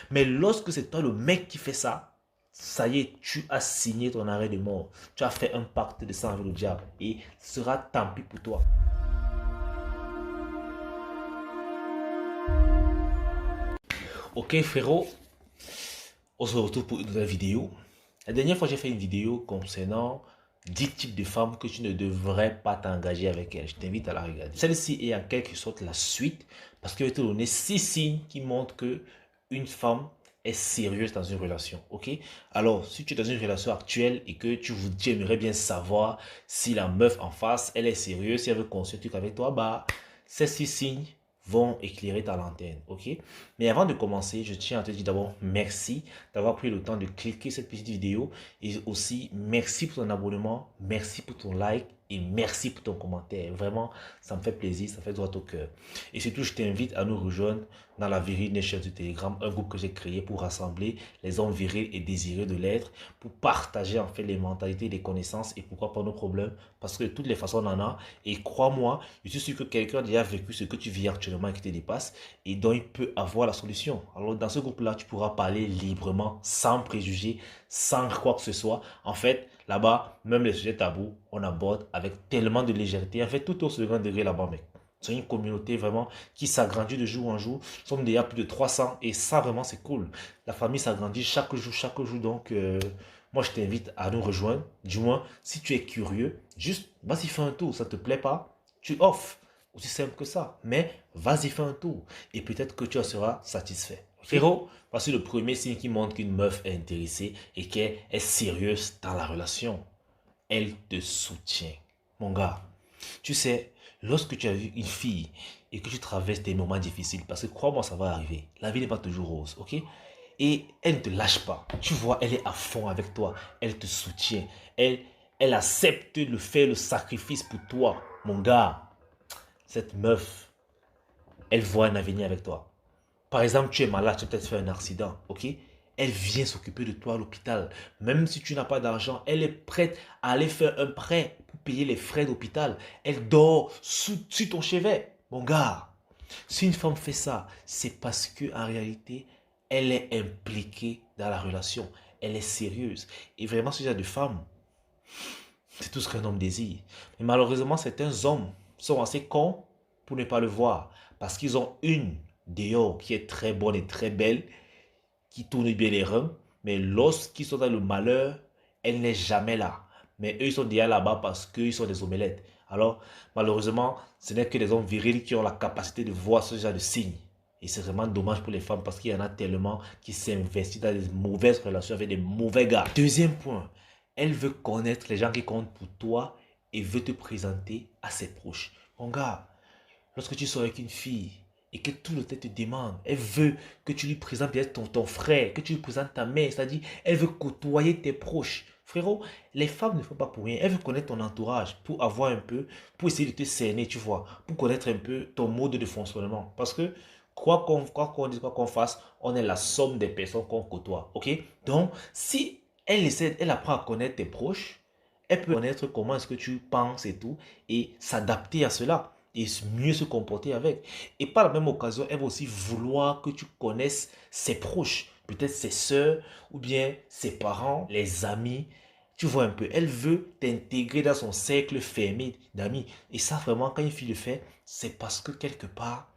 Mais lorsque c'est toi le mec qui fait ça, ça y est, tu as signé ton arrêt de mort. Tu as fait un pacte de sang avec le diable. Et ce sera tant pis pour toi. Ok frérot, on se retrouve pour une nouvelle vidéo. La dernière fois, j'ai fait une vidéo concernant 10 types de femmes que tu ne devrais pas t'engager avec elles. Je t'invite à la regarder. Celle-ci est en quelque sorte la suite parce que je vais te donner 6 signes qui montrent que une femme est sérieuse dans une relation. Ok? Alors, si tu es dans une relation actuelle et que tu aimerais bien savoir si la meuf en face, elle est sérieuse, si elle veut construire un truc avec toi, bah, ces 6 signes vont éclairer ta lanterne, ok? Mais avant de commencer, je tiens à te dire d'abord merci d'avoir pris le temps de cliquer cette petite vidéo et aussi merci pour ton abonnement, merci pour ton like et merci pour ton commentaire. Vraiment, ça me fait plaisir, ça fait droit au cœur. Et surtout, je t'invite à nous rejoindre dans la Viril Nation du Telegram, un groupe que j'ai créé pour rassembler les hommes virils et désireux de l'être, pour partager en fait les mentalités, les connaissances et pourquoi pas nos problèmes, parce que de toutes les façons on en a. Et crois-moi, je suis sûr que quelqu'un a déjà vécu ce que tu vis actuellement et qui te dépasse et dont il peut avoir la solution. Alors dans ce groupe-là, tu pourras parler librement, sans préjugés, sans quoi que ce soit. En fait, là-bas, même les sujets tabous, on aborde avec tellement de légèreté. En fait, tout au second degré là-bas, mec. C'est une communauté vraiment qui s'agrandit de jour en jour. Nous sommes déjà plus de 300 et ça vraiment c'est cool. La famille s'agrandit chaque jour, chaque jour. Donc moi je t'invite à nous rejoindre. Du moins, si tu es curieux, juste vas-y fais un tour. Ça te plaît pas, tu offres. Aussi simple que ça. Mais vas-y fais un tour. Et peut-être que tu en seras satisfait. Frérot, voici le premier signe qui montre qu'une meuf est intéressée et qu'elle est sérieuse dans la relation. Elle te soutient. Mon gars, tu sais, lorsque tu as vu une fille et que tu traverses des moments difficiles, parce que crois-moi, ça va arriver. La vie n'est pas toujours rose, ok? Et elle ne te lâche pas. Tu vois, elle est à fond avec toi. Elle te soutient. Elle accepte de faire le sacrifice pour toi. Mon gars, cette meuf, elle voit un avenir avec toi. Par exemple, tu es malade, tu as peut-être fait un accident, ok? Elle vient s'occuper de toi à l'hôpital. Même si tu n'as pas d'argent, elle est prête à aller faire un prêt pour payer les frais d'hôpital. Elle dort sur ton chevet. Mon gars, si une femme fait ça, c'est parce que en réalité, elle est impliquée dans la relation. Elle est sérieuse. Et vraiment, ce genre de femme, c'est tout ce qu'un homme désire. Mais malheureusement, certains hommes sont assez cons pour ne pas le voir. Parce qu'ils ont une dehors qui est très bonne et très belle, qui tourne bien les reins. Mais lorsqu'ils sont dans le malheur, elle n'est jamais là. Mais eux, ils sont déjà là-bas parce qu'ils sont des omelettes. Alors, malheureusement, ce n'est que les hommes virils qui ont la capacité de voir ce genre de signes. Et c'est vraiment dommage pour les femmes parce qu'il y en a tellement qui s'investissent dans des mauvaises relations avec des mauvais gars. Deuxième point, elle veut connaître les gens qui comptent pour toi et veut te présenter à ses proches. Mon gars, lorsque tu sors avec une fille et que tout le temps te demande, elle veut que tu lui présentes bien ton frère, que tu lui présentes ta mère, c'est-à-dire elle veut côtoyer tes proches. Frérot, les femmes ne font pas pour rien. Elles veulent connaître ton entourage pour avoir un peu, pour essayer de te cerner, tu vois, pour connaître un peu ton mode de fonctionnement. Parce que quoi qu'on dise, quoi qu'on fasse, on est la somme des personnes qu'on côtoie. Ok? Donc, si elle apprend à connaître tes proches, elle peut connaître comment est-ce que tu penses et tout, et s'adapter à cela et mieux se comporter avec. Et par la même occasion, elle va aussi vouloir que tu connaisses ses proches, peut-être ses soeurs ou bien ses parents, les amis. Tu vois un peu, elle veut t'intégrer dans son cercle fermé d'amis. Et ça, vraiment, quand une fille le fait, c'est parce que quelque part,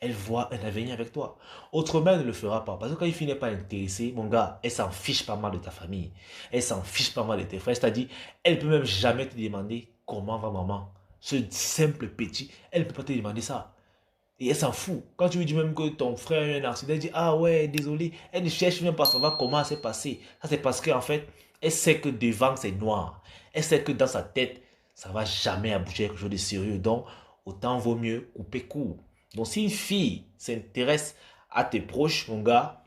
elle voit un avenir avec toi. Autrement, elle ne le fera pas. Parce que quand une fille n'est pas intéressée, mon gars, elle s'en fiche pas mal de ta famille. Elle s'en fiche pas mal de tes frères. C'est-à-dire, elle peut même jamais te demander comment va maman. Ce simple petit, elle ne peut pas te demander ça. Et elle s'en fout. Quand tu lui dis même que ton frère a eu un accident, elle dit ah ouais, désolé. Elle ne cherche même pas à savoir comment c'est passé. Ça, c'est parce qu'en fait, elle sait que devant, c'est noir. Elle sait que dans sa tête, ça ne va jamais aboutir à quelque chose de sérieux. Donc, autant vaut mieux couper court. Donc, si une fille s'intéresse à tes proches, mon gars,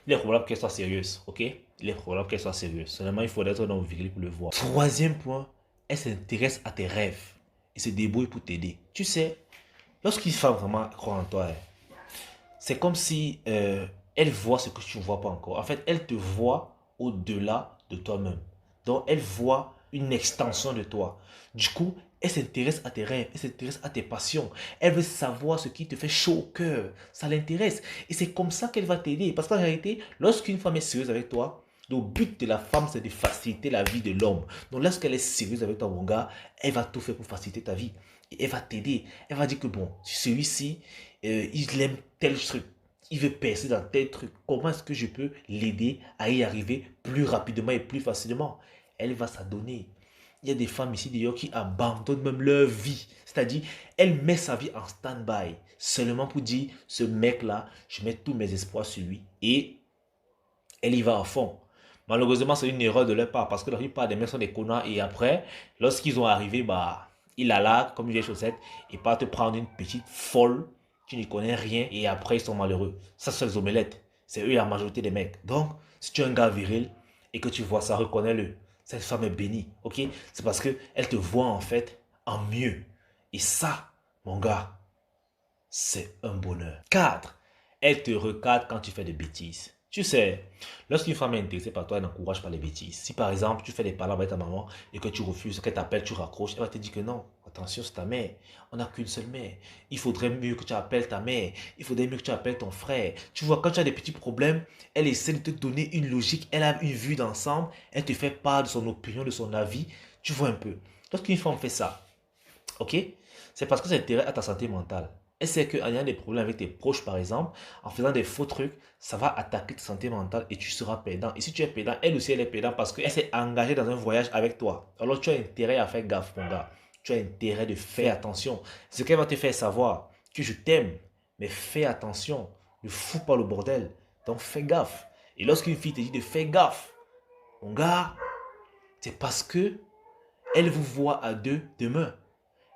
il est probable qu'elle soit sérieuse, ok? Il est probable qu'elle soit sérieuse. Seulement, il faudrait être un homme viril pour le voir. Troisième point, elle s'intéresse à tes rêves et se débrouille pour t'aider. Tu sais, lorsqu'une femme vraiment croit en toi, c'est comme si elle voit ce que tu ne vois pas encore. En fait, elle te voit au-delà de toi-même. Donc, elle voit une extension de toi. Du coup, Elle s'intéresse à tes rêves, elle s'intéresse à tes passions. Elle veut savoir ce qui te fait chaud au cœur. Ça l'intéresse. Et c'est comme ça qu'elle va t'aider. Parce qu'en réalité, lorsqu'une femme est sérieuse avec toi, le but de la femme, c'est de faciliter la vie de l'homme. Donc lorsqu'elle est sérieuse avec toi, mon gars, elle va tout faire pour faciliter ta vie. Et elle va t'aider. Elle va dire que bon, celui-ci, il aime tel truc. Il veut percer dans tel truc. Comment est-ce que je peux l'aider à y arriver plus rapidement et plus facilement? Elle va s'adonner. Il y a des femmes ici d'ailleurs qui abandonnent même leur vie. C'est-à-dire, elle met sa vie en stand-by. Seulement pour dire, ce mec-là, je mets tous mes espoirs sur lui. Et elle y va à fond. Malheureusement, c'est une erreur de leur part. Parce que la plupart des mecs sont des connards. Et après, lorsqu'ils ont arrivé, bah, ils la larguent comme une vieille chaussette. Et partent prendre une petite folle qui ne connaît rien. Et après, ils sont malheureux. Ça, c'est les omelettes. C'est eux la majorité des mecs. Donc, si tu es un gars viril et que tu vois ça, reconnais-le. Cette femme est bénie, ok? C'est parce qu'elle te voit en fait en mieux. Et ça, mon gars, c'est un bonheur. 4. Elle te recadre quand tu fais des bêtises. Tu sais, lorsqu'une femme est intéressée par toi, elle n'encourage pas les bêtises. Si par exemple, tu fais des paroles avec ta maman et que tu refuses, qu'elle t'appelle, tu raccroches, elle va te dire que non, attention, c'est ta mère. On n'a qu'une seule mère. Il faudrait mieux que tu appelles ta mère. Il faudrait mieux que tu appelles ton frère. Tu vois, quand tu as des petits problèmes, elle essaie de te donner une logique. Elle a une vue d'ensemble. Elle te fait part de son opinion, de son avis. Tu vois un peu. Lorsqu'une femme fait ça, ok? C'est parce que c'est intérêt à ta santé mentale. Elle sait qu'en ayant des problèmes avec tes proches, par exemple, en faisant des faux trucs, ça va attaquer ta santé mentale et tu seras perdant. Et si tu es perdant, elle aussi, elle est perdante parce qu'elle s'est engagée dans un voyage avec toi. Alors, tu as intérêt à faire gaffe, mon gars. Tu as intérêt de faire attention. Ce qu'elle va te faire savoir, que je t'aime, mais fais attention. Ne fous pas le bordel. Donc, fais gaffe. Et lorsqu'une fille te dit de faire gaffe, mon gars, c'est parce que elle vous voit à deux demain.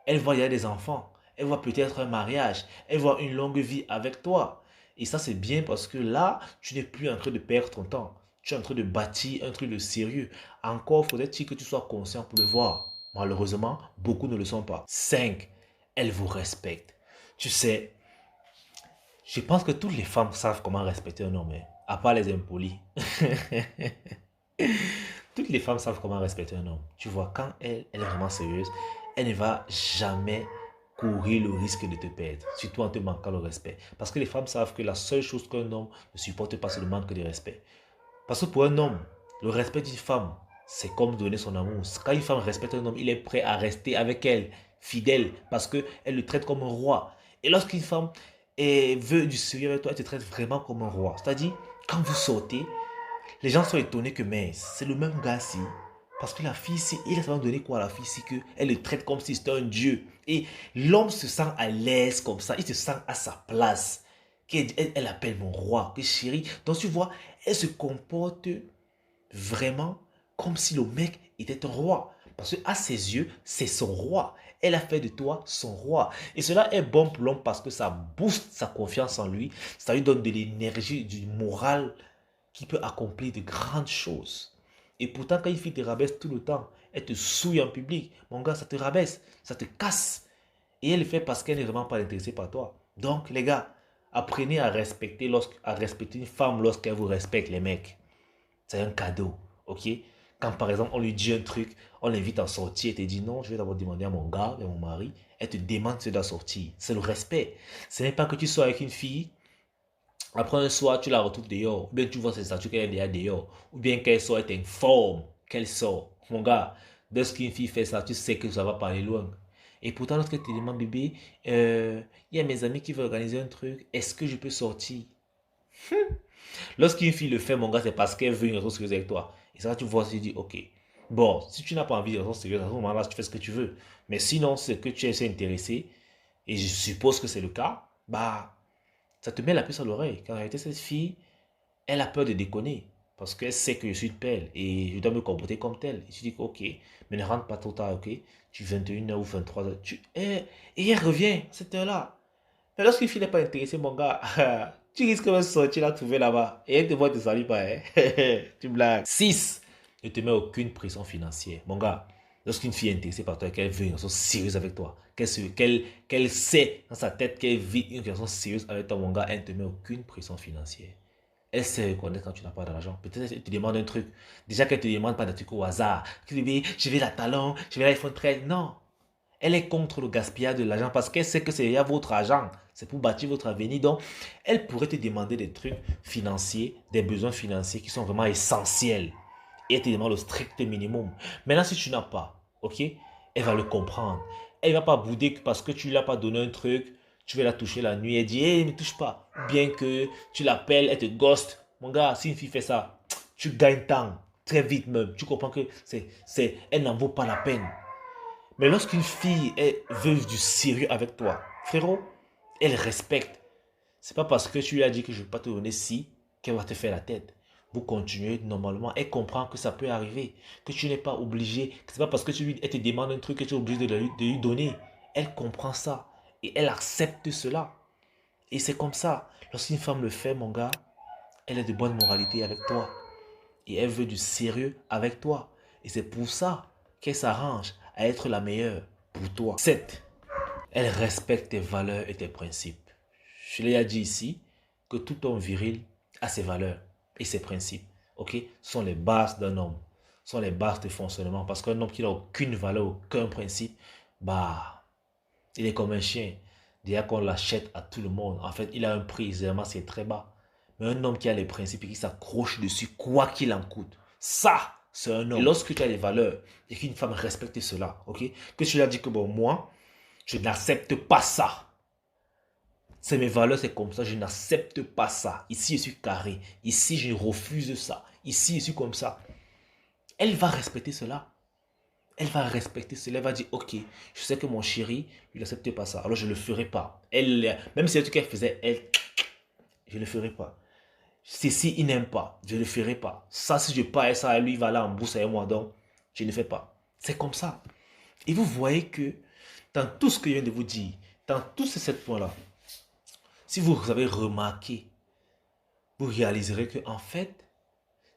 Elle voit il y a des enfants. Elle voit peut-être un mariage. Elle voit une longue vie avec toi. Et ça, c'est bien parce que là, tu n'es plus en train de perdre ton temps. Tu es en train de bâtir un truc de sérieux. Encore faudrait-il que tu sois conscient pour le voir. Malheureusement, beaucoup ne le sont pas. 5. Elle vous respecte. Tu sais, je pense que toutes les femmes savent comment respecter un homme, hein, à part les impolis. Toutes les femmes savent comment respecter un homme. Tu vois, quand elle est vraiment sérieuse, elle ne va jamais courir le risque de te perdre, surtout en te manquant le respect. Parce que les femmes savent que la seule chose qu'un homme ne supporte pas, c'est le manque de respect. Parce que pour un homme, le respect d'une femme, c'est comme donner son amour. Quand une femme respecte un homme, il est prêt à rester avec elle, fidèle, parce qu'elle le traite comme un roi. Et lorsqu'une femme veut du sérieux avec toi, elle te traite vraiment comme un roi. C'est-à-dire, quand vous sortez, les gens sont étonnés que, mais c'est le même gars-ci. Parce que la fille, il a donné quoi à la fille, c'est qu'elle le traite comme si c'était un dieu. Et l'homme se sent à l'aise comme ça, il se sent à sa place. Elle appelle mon roi, que chérie. Donc tu vois, elle se comporte vraiment comme si le mec était un roi. Parce qu'à ses yeux, c'est son roi. Elle a fait de toi son roi. Et cela est bon pour l'homme parce que ça booste sa confiance en lui. Ça lui donne de l'énergie, du moral qui peut accomplir de grandes choses. Et pourtant, quand une fille te rabaisse tout le temps, elle te souille en public, mon gars, ça te rabaisse, ça te casse. Et elle le fait parce qu'elle n'est vraiment pas intéressée par toi. Donc, les gars, apprenez à respecter, à respecter une femme lorsqu'elle vous respecte, les mecs. C'est un cadeau, ok? Quand par exemple, on lui dit un truc, on l'invite à sortir, elle te dit non, je vais d'abord demander à mon gars, à mon mari, elle te demande si tu dois sortir. C'est le respect. Ce n'est pas que tu sois avec une fille. Après un soir, tu la retrouves dehors. Ou bien tu vois ses statuts qu'elle est déjà dehors. Ou bien qu'elle sort, elle t'informe qu'elle sort. Mon gars, dès qu'une fille fait ça, tu sais que ça va parler loin. Et pourtant, lorsqu'elle te demande, bébé, il y a mes amis qui veulent organiser un truc, est-ce que je peux sortir? Lorsqu'une fille le fait, mon gars, c'est parce qu'elle veut une relation sérieuse avec toi. Et ça, tu vois, tu dis, ok. Bon, si tu n'as pas envie de relation sérieuse, à ce moment-là, tu fais ce que tu veux. Mais sinon, c'est que tu es intéressé, et je suppose que c'est le cas, bah, ça te met la puce à l'oreille. Car en réalité, cette fille, elle a peur de déconner. Parce qu'elle sait que je suis de pelle et je dois me comporter comme tel. Et tu dis, ok, mais ne rentre pas trop tard, ok? Tu 21h ou 23h. Et elle revient, cette heure-là. Mais lorsqu'une fille n'est pas intéressée, mon gars, tu risques de sortir la trouver là-bas. Et elle te voit, te salue pas, hein? Tu blagues. 6. Ne te mets aucune pression financière. Mon gars, lorsqu'une fille est intéressée par toi et qu'elle veut une relation sérieuse avec toi, qu'elle sait dans sa tête qu'elle vit une relation sérieuse avec toi, mon gars, elle ne te met aucune pression financière. Elle sait reconnaître quand tu n'as pas d'argent. Peut-être qu'elle te demande un truc. Déjà qu'elle ne te demande pas de truc au hasard. Tu dis, je vais la talon, je vais l'iPhone 13. Non. Elle est contre le gaspillage de l'argent parce qu'elle sait que c'est votre argent. C'est pour bâtir votre avenir. Donc, elle pourrait te demander des trucs financiers, des besoins financiers qui sont vraiment essentiels. Et elle te demande le strict minimum. Maintenant, si tu n'as pas, ok, elle va le comprendre. Elle ne va pas bouder parce que tu ne lui as pas donné un truc. Tu vas la toucher la nuit et dire, hey, ne touche pas. Bien que tu l'appelles, elle te ghost. Mon gars, si une fille fait ça, tu gagnes temps. Très vite même. Tu comprends que elle n'en vaut pas la peine. Mais lorsqu'une fille veut du sérieux avec toi, frérot, elle respecte. C'est pas parce que tu lui as dit que je ne vais pas te donner si qu'elle va te faire la tête. Vous continuez normalement. Elle comprend que ça peut arriver. Que tu n'es pas obligé. C'est pas parce que elle te demande un truc que tu es obligé de lui donner. Elle comprend ça. Et elle accepte cela. Et c'est comme ça. Lorsqu'une femme le fait, mon gars, elle est de bonne moralité avec toi. Et elle veut du sérieux avec toi. Et c'est pour ça qu'elle s'arrange à être la meilleure pour toi. 7. Elle respecte tes valeurs et tes principes. Je l'ai dit ici que tout homme viril a ses valeurs et ses principes. Ok? Ce sont les bases d'un homme. Ce sont les bases de fonctionnement. Parce qu'un homme qui n'a aucune valeur, aucun principe, bah, il est comme un chien. Déjà qu'on l'achète à tout le monde. En fait, il a un prix, évidemment, c'est très bas. Mais un homme qui a les principes et qui s'accroche dessus, quoi qu'il en coûte, ça, c'est un homme. Et lorsque tu as des valeurs et qu'une femme respecte cela, ok, que tu lui as dit que bon, moi, je n'accepte pas ça. C'est mes valeurs, c'est comme ça, je n'accepte pas ça. Ici, je suis carré. Ici, je refuse ça. Ici, je suis comme ça. Elle va respecter cela. Elle va respecter cela. Elle va dire, ok, je sais que mon chéri, il n'accepte pas ça. Alors, je ne le ferai pas. Elle, même si c'est ce qu'elle faisait, elle, je ne le ferai pas. Ceci, il n'aime pas. Je ne le ferai pas. Ça, si je parle ça, lui, il va là en bourse avec moi. Donc, je ne le fais pas. C'est comme ça. Et vous voyez que dans tout ce que je viens de vous dire, dans tous ces 7 points-là, si vous avez remarqué, vous réaliserez que en fait,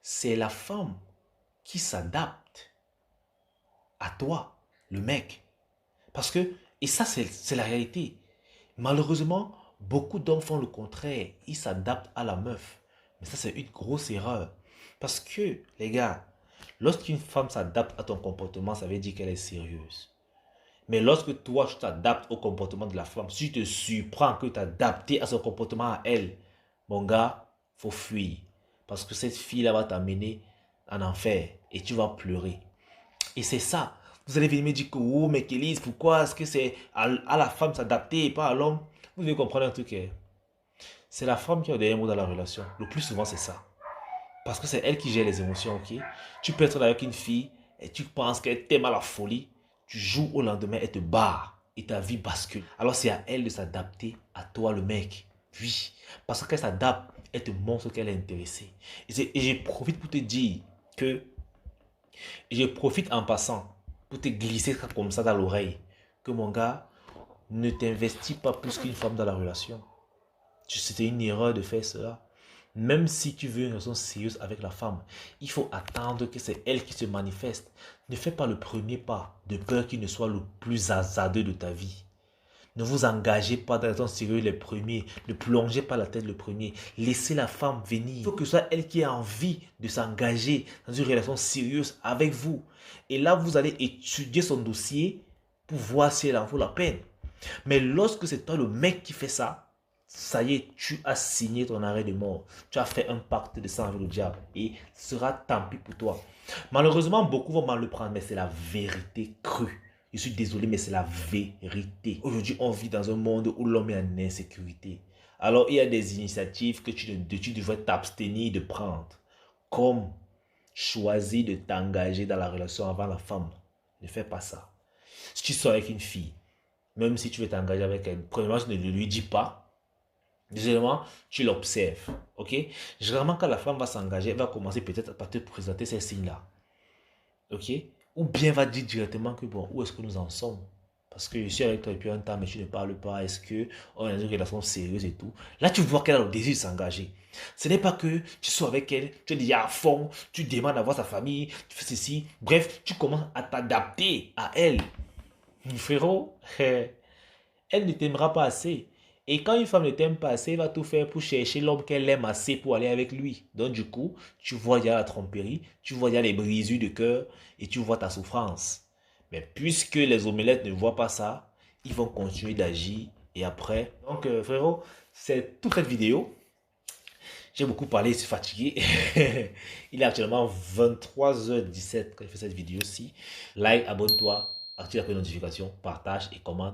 c'est la femme qui s'adapte à toi, le mec. Parce que, et ça c'est la réalité. Malheureusement, beaucoup d'hommes font le contraire. Ils s'adaptent à la meuf. Mais ça, c'est une grosse erreur. Parce que, les gars, lorsqu'une femme s'adapte à ton comportement, ça veut dire qu'elle est sérieuse. Mais lorsque toi, tu t'adaptes au comportement de la femme, si tu te surprends que tu adapté à son comportement à elle, mon gars, faut fuir. Parce que cette fille-là va t'amener en enfer et tu vas pleurer. Et c'est ça. Vous allez venir me dire que, oh, mais Kélis, pourquoi est-ce que c'est à la femme s'adapter et pas à l'homme? Vous devez comprendre un truc. C'est la femme qui a le dernier mot dans la relation. Le plus souvent, c'est ça. Parce que c'est elle qui gère les émotions, ok? Tu peux être avec une fille et tu penses qu'elle t'aime à la folie. Tu joues au lendemain, elle te barre et ta vie bascule. Alors c'est à elle de s'adapter à toi, le mec. Oui, parce qu'elle s'adapte, elle te montre qu'elle est intéressée. Et je profite pour te dire que, et je profite en passant pour te glisser comme ça dans l'oreille, que mon gars, ne t'investis pas plus qu'une femme dans la relation. C'était une erreur de faire cela. Même si tu veux une relation sérieuse avec la femme, il faut attendre que c'est elle qui se manifeste. Ne fais pas le premier pas, de peur qu'il ne soit le plus hasardeux de ta vie. Ne vous engagez pas dans une relation sérieuse les premiers. Ne plongez pas la tête le premier. Laissez la femme venir. Il faut que ce soit elle qui ait envie de s'engager dans une relation sérieuse avec vous. Et là, vous allez étudier son dossier pour voir si elle en vaut la peine. Mais lorsque c'est toi le mec qui fait ça, ça y est, tu as signé ton arrêt de mort. Tu as fait un pacte de sang avec le diable. Et ce sera tant pis pour toi. Malheureusement, beaucoup vont mal le prendre, mais c'est la vérité crue. Je suis désolé, mais c'est la vérité. Aujourd'hui, on vit dans un monde où l'homme est en insécurité. Alors, il y a des initiatives que tu devrais t'abstenir de prendre. Comme choisir de t'engager dans la relation avant la femme. Ne fais pas ça. Si tu sors avec une fille, même si tu veux t'engager avec elle, premièrement, tu ne lui dis pas. Deuxièmement, tu l'observes. Ok? Généralement, quand la femme va s'engager, elle va commencer peut-être par te présenter ces signes-là. Ok? Ou bien va dire directement que bon, où est-ce que nous en sommes? Parce que je suis avec toi depuis un temps, mais tu ne parles pas. Est-ce qu'on a une relation sérieuse et tout? Là, tu vois qu'elle a le désir de s'engager. Ce n'est pas que tu sois avec elle, tu es déjà à fond, tu demandes à voir sa famille, tu fais ceci. Bref, tu commences à t'adapter à elle. Frérot, elle ne t'aimera pas assez. Et quand une femme ne t'aime pas assez, elle va tout faire pour chercher l'homme qu'elle aime assez pour aller avec lui. Donc du coup, tu vois il y a la tromperie, tu vois il y a les brisures de cœur et tu vois ta souffrance. Mais puisque les omelettes ne voient pas ça, ils vont continuer d'agir. Et après, donc frérot, c'est toute cette vidéo. J'ai beaucoup parlé, je suis fatigué. Il est actuellement 23h17 quand je fais cette vidéo-ci. Like, abonne-toi, active la notification, partage et commente.